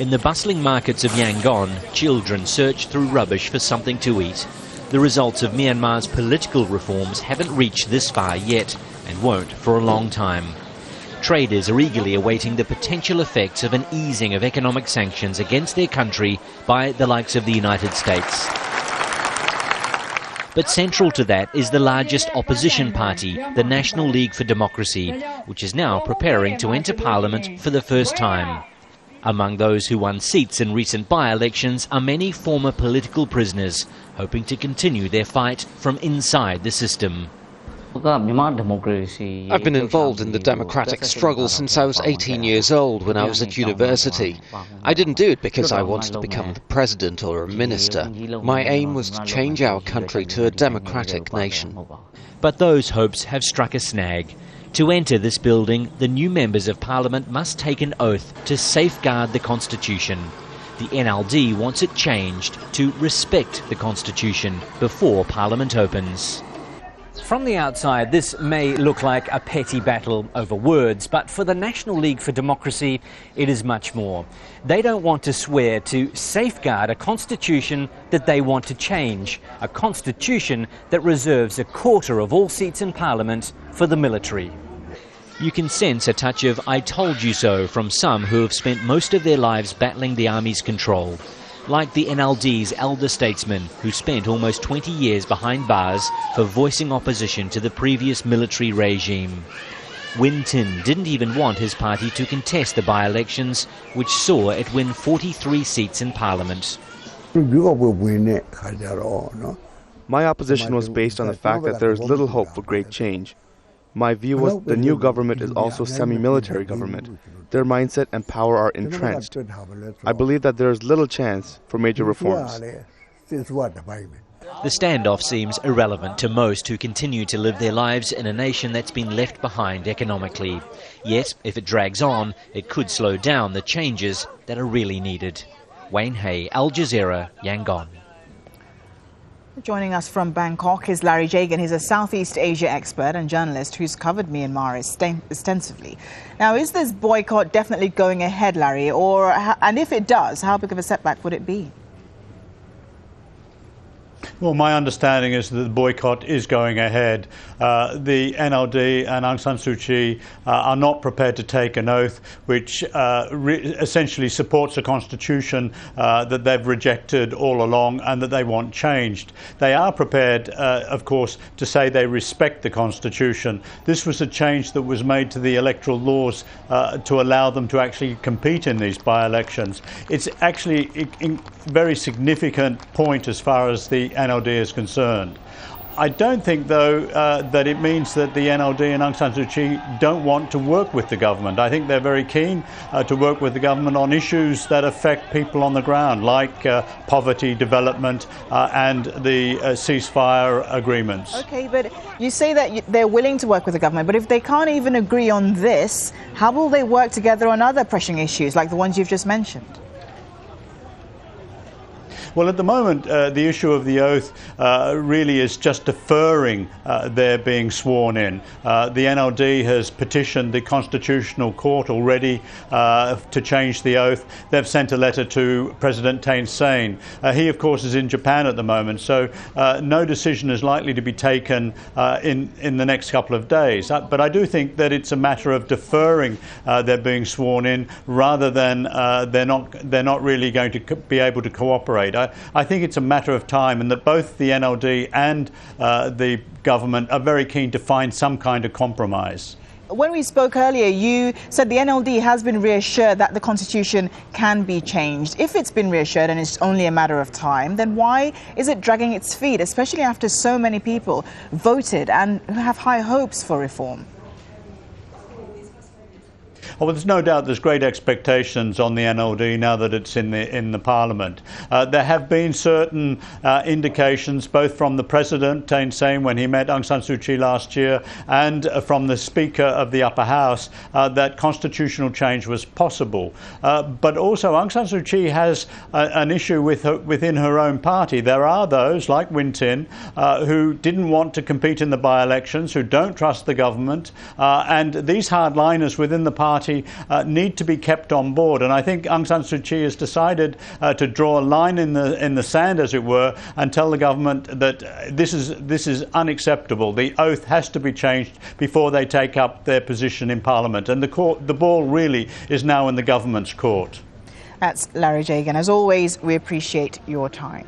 In the bustling markets of Yangon, children search through rubbish for something to eat. The results of Myanmar's political reforms haven't reached this far yet, and won't for a long time. Traders are eagerly awaiting the potential effects of an easing of economic sanctions against their country by the likes of the United States. But central to that is the largest opposition party, the National League for Democracy, which is now preparing to enter Parliament for the first time. Among those who won seats in recent by-elections are many former political prisoners, hoping to continue their fight from inside the system. I've been involved in the democratic struggle since I was 18 years old when I was at university. I didn't do it because I wanted to become the president or a minister. My aim was to change our country to a democratic nation. But those hopes have struck a snag. To enter this building, the new members of Parliament must take an oath to safeguard the Constitution. The NLD wants it changed to respect the Constitution before Parliament opens. From the outside, this may look like a petty battle over words, but for the National League for Democracy, it is much more. They don't want to swear to safeguard a constitution that they want to change, a constitution that reserves a quarter of all seats in Parliament for the military. You can sense a touch of "I told you so" from some who have spent most of their lives battling the army's control. Like the NLD's elder statesman who spent almost 20 years behind bars for voicing opposition to the previous military regime. Win Tin didn't even want his party to contest the by-elections, which saw it win 43 seats in Parliament. My opposition was based on the fact that there is little hope for great change. My view was the new government is also semi-military government. Their mindset and power are entrenched. I believe that there is little chance for major reforms. The standoff seems irrelevant to most who continue to live their lives in a nation that's been left behind economically. Yet, if it drags on, it could slow down the changes that are really needed. Wayne Hay, Al Jazeera, Yangon. Joining us from Bangkok is Larry Jagan. He's a Southeast Asia expert and journalist who's covered Myanmar extensively. Now, is this boycott definitely going ahead, Larry? And if it does, how big of a setback would it be? Well, my understanding is that the boycott is going ahead. The NLD and Aung San Suu Kyi are not prepared to take an oath which essentially supports a constitution that they've rejected all along and that they want changed. They are prepared, of course, to say they respect the constitution. This was a change that was made to the electoral laws to allow them to actually compete in these by-elections. It's actually a very significant point as far as the NLD is concerned. I don't think, though, that it means that the NLD and Aung San Suu Kyi don't want to work with the government. I think they're very keen to work with the government on issues that affect people on the ground, like poverty, development, and the ceasefire agreements. OK, but you say that they're willing to work with the government, but if they can't even agree on this, how will they work together on other pressing issues, like the ones you've just mentioned? Well, at the moment, the issue of the oath really is just deferring their being sworn in. The NLD has petitioned the Constitutional Court already to change the oath. They've sent a letter to President Thein Sein. He, of course, is in Japan at the moment, so no decision is likely to be taken in the next couple of days. But I do think that it's a matter of deferring their being sworn in rather than they're not really going to be able to cooperate. I think it's a matter of time, and that both the NLD and the government are very keen to find some kind of compromise. When we spoke earlier, you said the NLD has been reassured that the Constitution can be changed. If it's been reassured and it's only a matter of time, then why is it dragging its feet, especially after so many people voted and have high hopes for reform? Well, there's no doubt there's great expectations on the NLD now that it's in the Parliament. There have been certain indications, both from the President, Thein Sein, when he met Aung San Suu Kyi last year, and from the Speaker of the Upper House, that constitutional change was possible. But also Aung San Suu Kyi has an issue within her own party. There are those, like Win Tin, who didn't want to compete in the by-elections, who don't trust the government, and these hardliners within the party party need to be kept on board. And I think Aung San Suu Kyi has decided to draw a line in the sand, as it were, and tell the government that this is unacceptable. The oath has to be changed before they take up their position in Parliament. And the ball really is now in the government's court. That's Larry Jagan. As always, we appreciate your time.